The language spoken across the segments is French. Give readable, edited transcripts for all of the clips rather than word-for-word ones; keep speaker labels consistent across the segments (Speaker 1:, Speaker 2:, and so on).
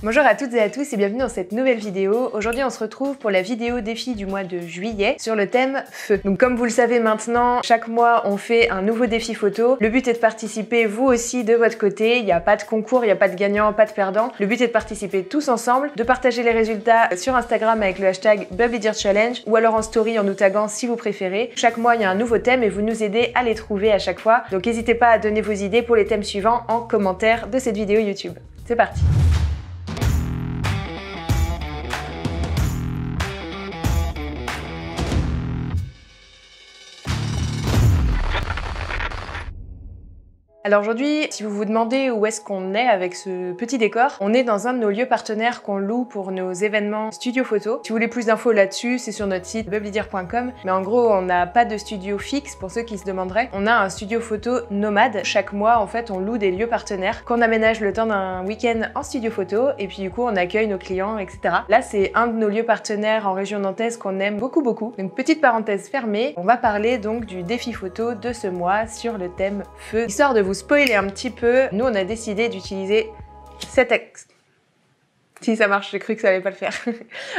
Speaker 1: Bonjour à toutes et à tous et bienvenue dans cette nouvelle vidéo. Aujourd'hui on se retrouve pour la vidéo défi du mois de juillet sur le thème feu. Donc comme vous le savez maintenant, chaque mois on fait un nouveau défi photo. Le but est de participer vous aussi de votre côté. Il n'y a pas de concours, il n'y a pas de gagnant, pas de perdant. Le but est de participer tous ensemble, de partager les résultats sur Instagram avec le hashtag BubblyDeerChallenge ou alors en story en nous taguant si vous préférez. Chaque mois il y a un nouveau thème et vous nous aidez à les trouver à chaque fois. Donc n'hésitez pas à donner vos idées pour les thèmes suivants en commentaire de cette vidéo YouTube. C'est parti! Alors aujourd'hui, si vous vous demandez où est-ce qu'on est avec ce petit décor, on est dans un de nos lieux partenaires qu'on loue pour nos événements studio photo. Si vous voulez plus d'infos là-dessus, c'est sur notre site bubblydeer.com. Mais en gros, on n'a pas de studio fixe pour ceux qui se demanderaient. On a un studio photo nomade. Chaque mois, en fait, on loue des lieux partenaires qu'on aménage le temps d'un week-end en studio photo. Et puis du coup, on accueille nos clients, etc. Là, c'est un de nos lieux partenaires en région nantaise qu'on aime beaucoup. Donc petite parenthèse fermée, on va parler donc du défi photo de ce mois sur le thème feu. Histoire de vous spoiler un petit peu, nous on a décidé d'utiliser cet Si ça marche, j'ai cru que ça allait pas le faire.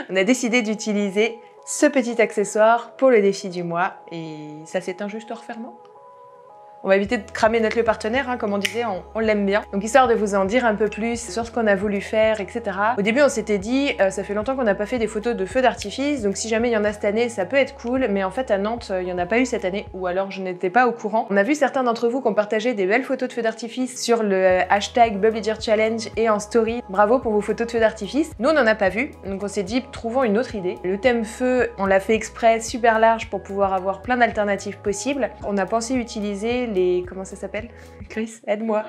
Speaker 1: On a décidé d'utiliser ce petit accessoire pour le défi du mois et ça s'éteint juste en refermant. On va éviter de cramer notre lieu partenaire, hein, comme on disait, on l'aime bien. Donc histoire de vous en dire un peu plus sur ce qu'on a voulu faire, etc. Au début on s'était dit, ça fait longtemps qu'on n'a pas fait des photos de feux d'artifice, donc si jamais il y en a cette année, ça peut être cool, mais en fait à Nantes, il n'y en a pas eu cette année, ou alors je n'étais pas au courant. On a vu certains d'entre vous qui ont partagé des belles photos de feux d'artifice sur le hashtag BubblyDeerChallenge et en story. Bravo pour vos photos de feux d'artifice. Nous on n'en a pas vu, donc on s'est dit, trouvons une autre idée. Le thème feu, on l'a fait exprès super large pour pouvoir avoir plein d'alternatives possibles. On a pensé utiliser les... comment ça s'appelle? Chris, aide-moi.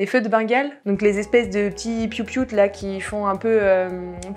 Speaker 1: Les feux de Bengale, donc les espèces de petits piou-piou là qui font un peu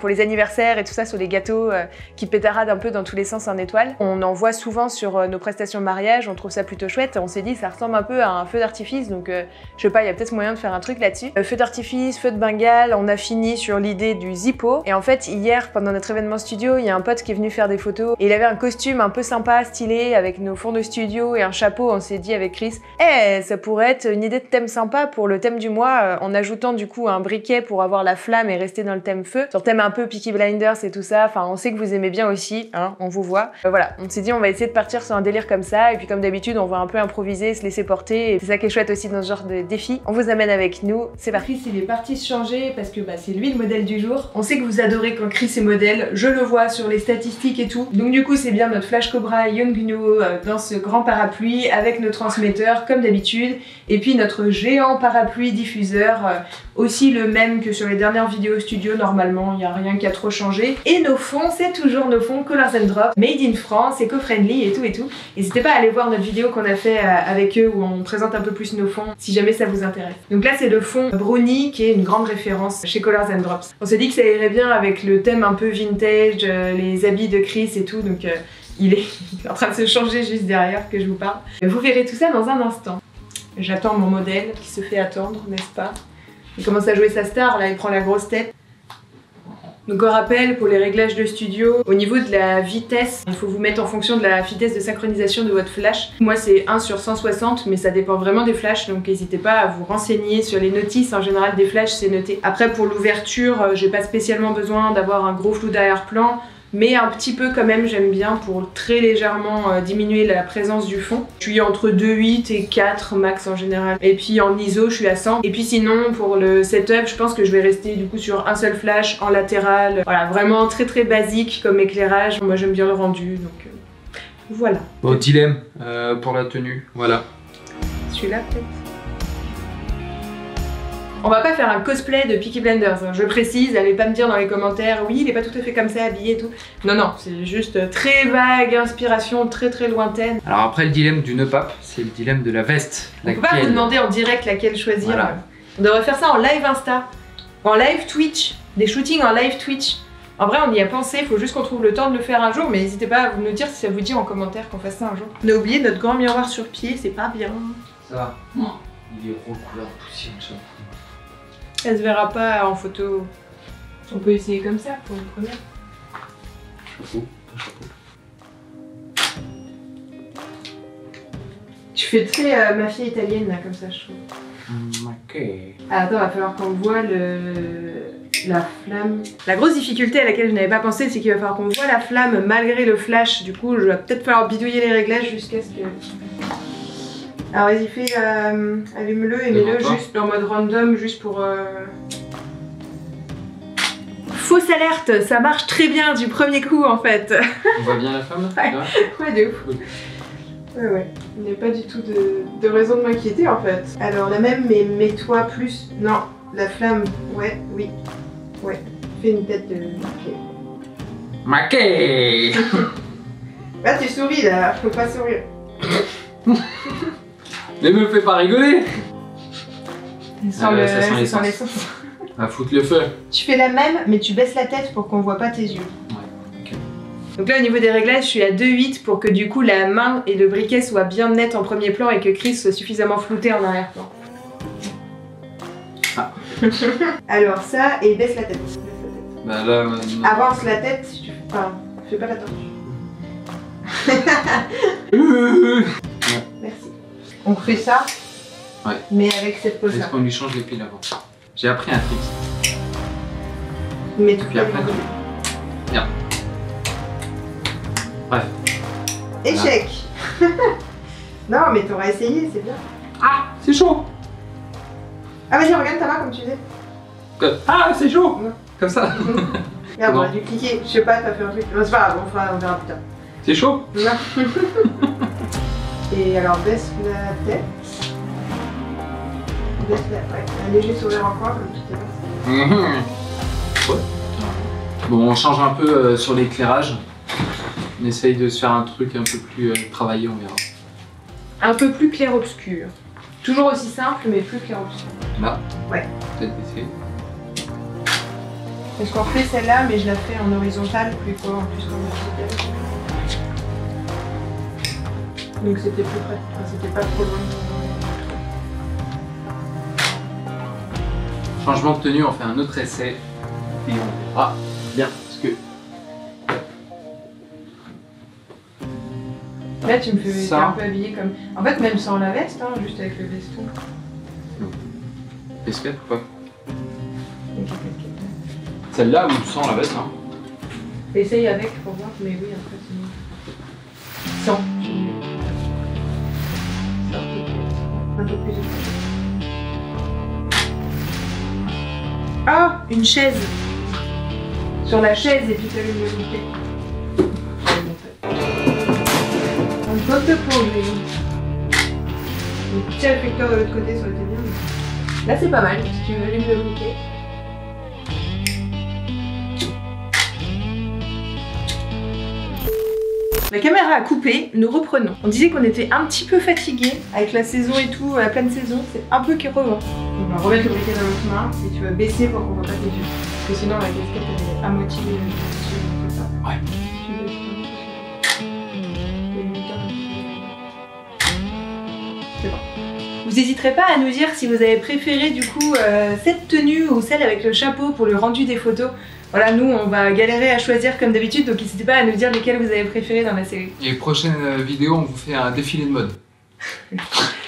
Speaker 1: pour les anniversaires et tout ça sur les gâteaux qui pétaradent un peu dans tous les sens en étoiles. On en voit souvent sur nos prestations de mariage, on trouve ça plutôt chouette. On s'est dit ça ressemble un peu à un feu d'artifice, donc je sais pas, il y a peut-être moyen de faire un truc là-dessus. Feu d'artifice, feu de Bengale, on a fini sur l'idée du Zippo. Et en fait hier pendant notre événement studio, il y a un pote qui est venu faire des photos et il avait un costume un peu sympa, stylé avec nos fonds de studio et un chapeau. On s'est dit avec Chris, ça pourrait être une idée de thème sympa pour le thème du mois, en ajoutant du coup un briquet pour avoir la flamme et rester dans le thème feu, sur le thème un peu Peaky Blinders et tout ça. Enfin, on sait que vous aimez bien aussi, hein, on vous voit. Voilà, on s'est dit on va essayer de partir sur un délire comme ça, et puis comme d'habitude on va un peu improviser, se laisser porter, et c'est ça qui est chouette aussi dans ce genre de défi. On vous amène avec nous, c'est parti. Chris il est parti se changer parce que c'est lui le modèle du jour. On sait que vous adorez quand Chris est modèle, je le vois sur les statistiques et tout. Donc du coup c'est bien notre Flash Cobra Yongnuo dans ce grand parapluie avec nos transmetteurs comme d'habitude, et puis notre géant parapluie diffuseur, aussi le même que sur les dernières vidéos studio. Normalement il n'y a rien qui a trop changé, et nos fonds c'est toujours nos fonds Colors and Drops, made in France, éco-friendly et tout. N'hésitez pas à aller voir notre vidéo qu'on a fait avec eux où on présente un peu plus nos fonds si jamais ça vous intéresse. Donc là c'est le fond Brownie qui est une grande référence chez Colors and Drops. On s'est dit que ça irait bien avec le thème un peu vintage, les habits de Chris et tout, donc il est en train de se changer juste derrière que je vous parle. Vous verrez tout ça dans un instant. J'attends mon modèle qui se fait attendre, n'est-ce pas? Il commence à jouer sa star, là il prend la grosse tête. Donc on rappelle pour les réglages de studio, au niveau de la vitesse, il faut vous mettre en fonction de la vitesse de synchronisation de votre flash. Moi c'est 1/160, mais ça dépend vraiment des flashs, donc n'hésitez pas à vous renseigner sur les notices. En général des flashs c'est noté. Après pour l'ouverture, j'ai pas spécialement besoin d'avoir un gros flou d'arrière-plan, mais un petit peu quand même j'aime bien pour très légèrement diminuer la présence du fond. Je suis entre 2,8 et 4 max en général, et puis en ISO je suis à 100. Et puis sinon pour le setup je pense que je vais rester du coup sur un seul flash en latéral. Voilà, vraiment très basique comme éclairage. Moi j'aime bien le rendu, donc voilà.
Speaker 2: Bon, dilemme pour la tenue, voilà.
Speaker 1: Celui-là peut-être. On va pas faire un cosplay de Peaky Blinders, hein. Je précise, allez pas me dire dans les commentaires, oui il est pas tout à fait comme ça habillé et tout. Non, c'est juste très vague, inspiration très lointaine.
Speaker 2: Alors après le dilemme du nœud pape, c'est le dilemme de la veste.
Speaker 1: On peut pas vous demander en direct laquelle choisir. Voilà. On devrait faire ça en live Insta, en live Twitch, des shootings en live Twitch. En vrai on y a pensé, il faut juste qu'on trouve le temps de le faire un jour, mais n'hésitez pas à vous nous dire si ça vous dit en commentaire qu'on fasse ça un jour. On a oublié notre grand miroir sur pied, c'est pas bien.
Speaker 2: Ça va. Il est recouvert de poussière, ça.
Speaker 1: Elle se verra pas en photo. On peut essayer comme ça pour une première.
Speaker 2: Chapeau.
Speaker 1: Tu fais très mafia italienne là, comme ça je trouve.
Speaker 2: Ok.
Speaker 1: Ah, attends, va falloir qu'on voit le la flamme. La grosse difficulté à laquelle je n'avais pas pensé, c'est qu'il va falloir qu'on voit la flamme malgré le flash. Du coup, je vais peut-être falloir bidouiller les réglages jusqu'à ce que... Alors vas-y, fais allume-le et mets-le juste en mode random, juste pour... Fausse alerte, ça marche très bien du premier coup en fait.
Speaker 2: On voit bien la flamme
Speaker 1: là? Ouais, de ouf. Ouais. Il n'y a pas du tout de raison de m'inquiéter en fait. Alors la même, mais mets-toi plus... Non, la flamme, ouais, oui. Ouais, fais une tête de...
Speaker 2: Maquet.
Speaker 1: Là tu souris là, faut pas sourire.
Speaker 2: Mais me fais pas rigoler.
Speaker 1: Sans l'essence.
Speaker 2: À foutre le feu.
Speaker 1: Tu fais la même, mais tu baisses la tête pour qu'on voit pas tes yeux.
Speaker 2: Ouais, ok.
Speaker 1: Donc là au niveau des réglages, je suis à 2,8 pour que du coup la main et le briquet soient bien nets en premier plan et que Chris soit suffisamment flouté en arrière-plan.
Speaker 2: Ah.
Speaker 1: Alors ça, et baisse la tête.
Speaker 2: Bah là...
Speaker 1: Avance la tête si tu fais pas... Fais pas la tortue. Merci. On fait ça,
Speaker 2: ouais.
Speaker 1: Mais avec cette pose là.
Speaker 2: Est-ce qu'on lui change les piles avant? J'ai appris un trick.
Speaker 1: Mais tout
Speaker 2: puis après... Bien. Bref.
Speaker 1: Échec. Non mais t'auras essayé, c'est bien.
Speaker 2: Ah, c'est chaud.
Speaker 1: Ah vas-y, regarde ta main comme tu dis.
Speaker 2: Ah, c'est chaud.
Speaker 1: Ouais.
Speaker 2: Comme ça.
Speaker 1: Regarde, on a dû cliquer. Je sais pas, t'as fait un truc. Non, c'est pas grave, on verra plus tard.
Speaker 2: C'est chaud.
Speaker 1: Non. Et alors baisse la tête. Baisse ouais, un léger sourire encore comme tout à l'heure.
Speaker 2: Ouais. Bon, on change un peu sur l'éclairage. On essaye de se faire un truc un peu plus travaillé, on verra.
Speaker 1: Un peu plus clair-obscur. Toujours aussi simple, mais plus clair-obscur. Là? Ouais.
Speaker 2: Peut-être essayer.
Speaker 1: Parce qu'on refait celle-là, mais je la fais en horizontal, plus quoi, en plus qu'en vertical. Donc c'était plus près, enfin, c'était pas trop loin.
Speaker 2: Changement de tenue, on fait un autre essai. Et on verra bien parce que...
Speaker 1: Là tu me fais un peu habillé comme... En fait même sans la veste, hein, juste avec le veston.
Speaker 2: J'espère ou pas? Celle-là ou sans la veste, hein?
Speaker 1: Essaye avec pour voir, mais oui après c'est mieux. Sans, c'est mieux. Un peu plus. Ah, une chaise. Sur la chaise et puis tu allumes le bouquet. Un porte-pot, un petit réflecteur de l'autre côté, ça aurait été bien. Là c'est pas mal, si tu allumes le bouquet. La caméra a coupé, nous reprenons. On disait qu'on était un petit peu fatigué avec la saison et tout, la pleine saison, c'est un peu crevant. On va remettre le briquet dans l'autre main et tu vas baisser pour qu'on voit pas tes yeux. Parce que sinon la casquette elle est à moitié comme ça. Ouais. C'est bon. Vous n'hésiterez pas à nous dire si vous avez préféré du coup cette tenue ou celle avec le chapeau pour le rendu des photos. Voilà, nous on va galérer à choisir comme d'habitude, donc n'hésitez pas à nous dire lesquelles vous avez préférées dans la série.
Speaker 2: Et prochaine vidéo, on vous fait un défilé de mode.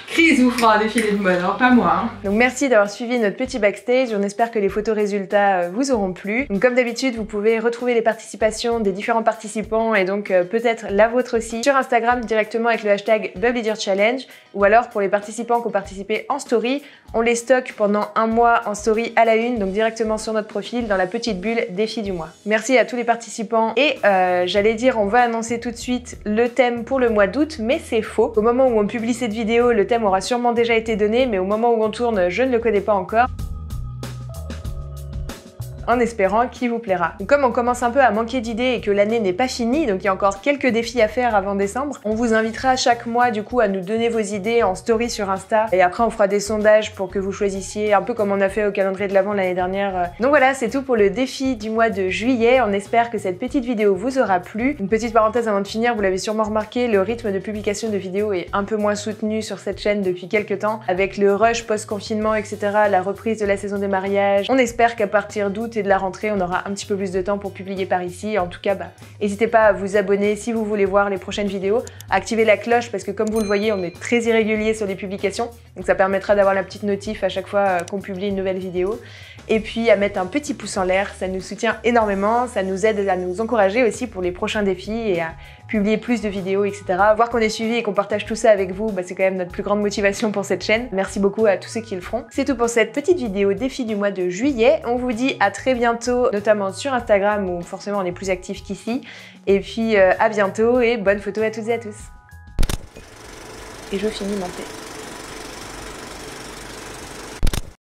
Speaker 1: Chris vous fera un défilé de mode, alors pas moi. Hein. Donc merci d'avoir suivi notre petit backstage, on espère que les photos résultats vous auront plu. Donc comme d'habitude, vous pouvez retrouver les participations des différents participants et donc peut-être la vôtre aussi sur Instagram directement avec le hashtag BubblyDeerChallenge, ou alors pour les participants qui ont participé en story, on les stocke pendant un mois en story à la une, donc directement sur notre profil dans la petite bulle défi du mois. Merci à tous les participants et j'allais dire on va annoncer tout de suite le thème pour le mois d'août, mais c'est faux. Au moment où on publie cette vidéo, le thème aura sûrement déjà été donné, mais au moment où on tourne, je ne le connais pas encore. En espérant qu'il vous plaira. Donc comme on commence un peu à manquer d'idées et que l'année n'est pas finie, donc il y a encore quelques défis à faire avant décembre, on vous invitera chaque mois du coup à nous donner vos idées en story sur Insta et après on fera des sondages pour que vous choisissiez, un peu comme on a fait au calendrier de l'Avent l'année dernière. Donc voilà, c'est tout pour le défi du mois de juillet. On espère que cette petite vidéo vous aura plu. Une petite parenthèse avant de finir, vous l'avez sûrement remarqué, le rythme de publication de vidéos est un peu moins soutenu sur cette chaîne depuis quelques temps, avec le rush post-confinement, etc., la reprise de la saison des mariages. On espère qu'à partir d'août, août et de la rentrée, on aura un petit peu plus de temps pour publier par ici. En tout cas, n'hésitez pas à vous abonner si vous voulez voir les prochaines vidéos, à activer la cloche parce que comme vous le voyez, on est très irrégulier sur les publications, donc ça permettra d'avoir la petite notif à chaque fois qu'on publie une nouvelle vidéo. Et puis à mettre un petit pouce en l'air, ça nous soutient énormément, ça nous aide à nous encourager aussi pour les prochains défis et à publier plus de vidéos, etc. Voir qu'on est suivi et qu'on partage tout ça avec vous, c'est quand même notre plus grande motivation pour cette chaîne. Merci beaucoup à tous ceux qui le feront. C'est tout pour cette petite vidéo défi du mois de juillet. On vous dit à très bientôt, notamment sur Instagram où forcément on est plus actif qu'ici. Et puis à bientôt et bonnes photos à toutes et à tous. Et je finis mon thé.